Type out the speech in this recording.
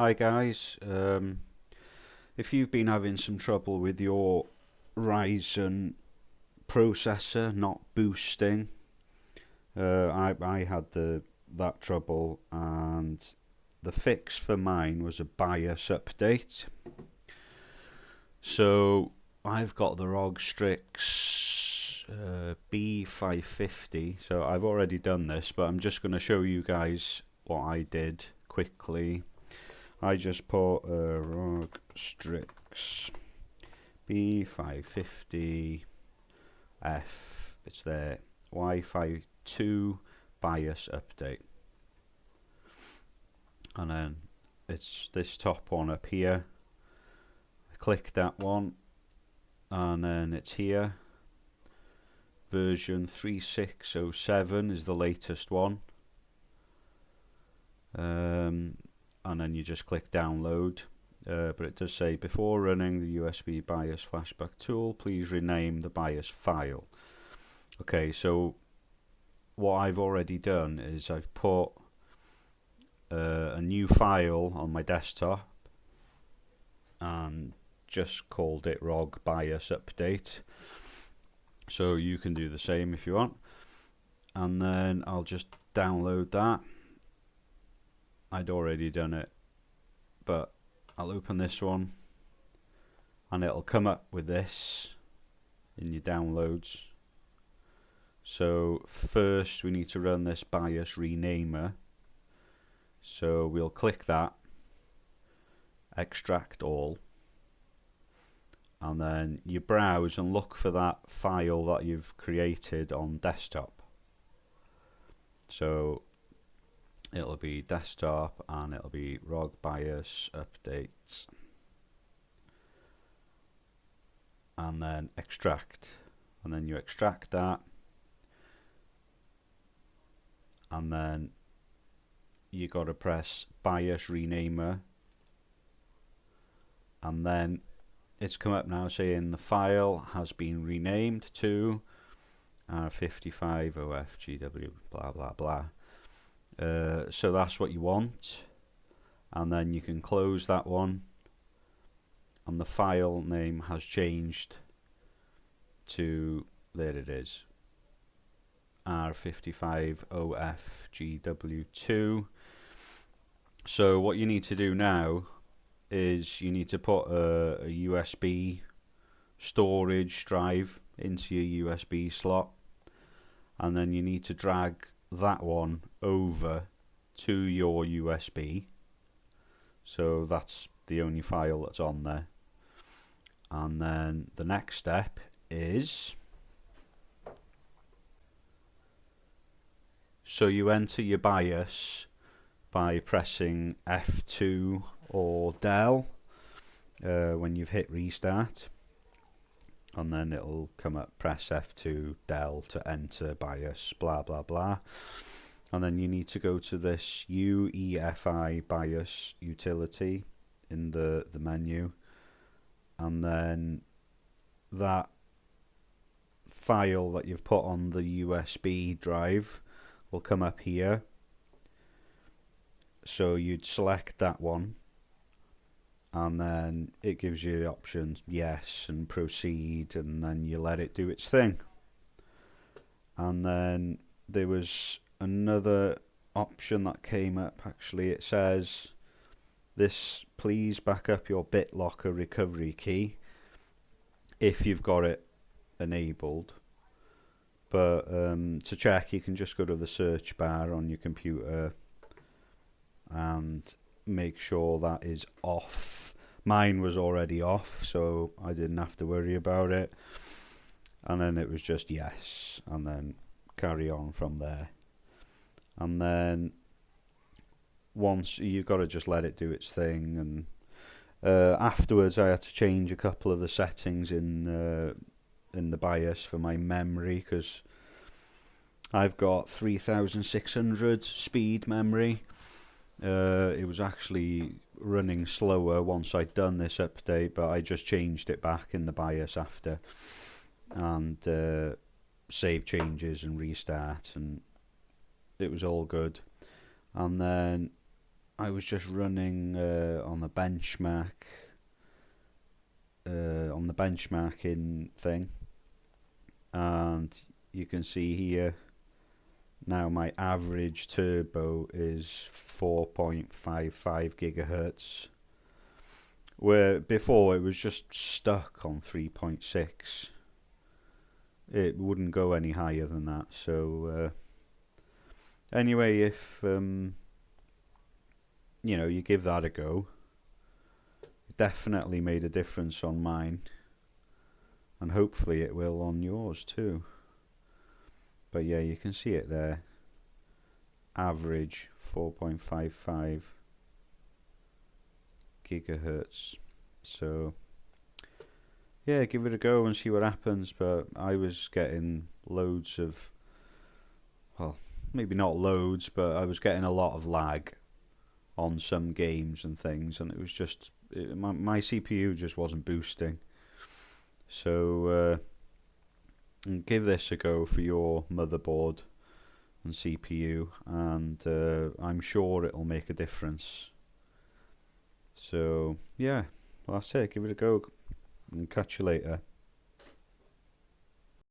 Hi guys, if you've been having some trouble with your Ryzen processor not boosting, I had that trouble, and the fix for mine was a BIOS update. So I've got the ROG Strix B550, so I've already done this, but I'm just going to show you guys what I did quickly. I just put ROG Strix B550F, it's there, Wi-Fi 2 BIOS update, and then it's this top one up here. I click that one, and then it's here. Version 3607 is the latest one. And then you just click download, but it does say before running the USB BIOS flashback tool, please rename the BIOS file. Okay, so what I've already done is I've put a new file on my desktop and just called it ROG BIOS update, so you can do the same if you want. And then I'll just download that. I'd already done it, but I'll open this one and it'll come up with this in your downloads. So first we need to run this BIOS renamer, so we'll click that, extract all, and then you browse and look for that file that you've created on desktop. So it'll be desktop and it'll be ROG BIOS updates, and then extract, and then you extract that, and then you got to press BIOS renamer, and then it's come up now saying the file has been renamed to R55OFGW blah blah blah. So that's what you want, and then you can close that one, and the file name has changed to, there it is, R55OFGW2. So what you need to do now is you need to put a USB storage drive into your USB slot, and then you need to drag that one over to your USB. So that's the only file that's on there. And then the next step is, so you enter your BIOS by pressing F2 or del when you've hit restart, and then it'll come up, press F2 del to enter BIOS blah blah blah, and then you need to go to this UEFI BIOS utility in the menu, and then that file that you've put on the USB drive will come up here. So you'd select that one, and then it gives you the options yes and proceed, and then you let it do its thing. And then there was another option that came up, actually. It says this, please back up your BitLocker recovery key if you've got it enabled, but to check you can just go to the search bar on your computer and make sure that is off. Mine was already off, so I didn't have to worry about it, and then it was just yes, and then carry on from there. And then once you've got to just let it do its thing, and afterwards I had to change a couple of the settings in the BIOS for my memory, because I've got 3600 speed memory. It was actually running slower once I'd done this update, but I just changed it back in the BIOS after, and save changes and restart, and it was all good. And then I was just running on the benchmarking thing, and you can see here now my average turbo is 4.55 gigahertz, where before it was just stuck on 3.6. It wouldn't go any higher than that. So anyway, if you give that a go, it definitely made a difference on mine, and hopefully it will on yours too. But yeah, you can see it there. Average 4.55 gigahertz. So yeah, give it a go and see what happens. But I was getting loads of, well, maybe not loads, but I was getting a lot of lag on some games and things, and it was just my CPU just wasn't boosting. So give this a go for your motherboard and CPU, and I'm sure it'll make a difference. So yeah, well, that's it. Give it a go and catch you later.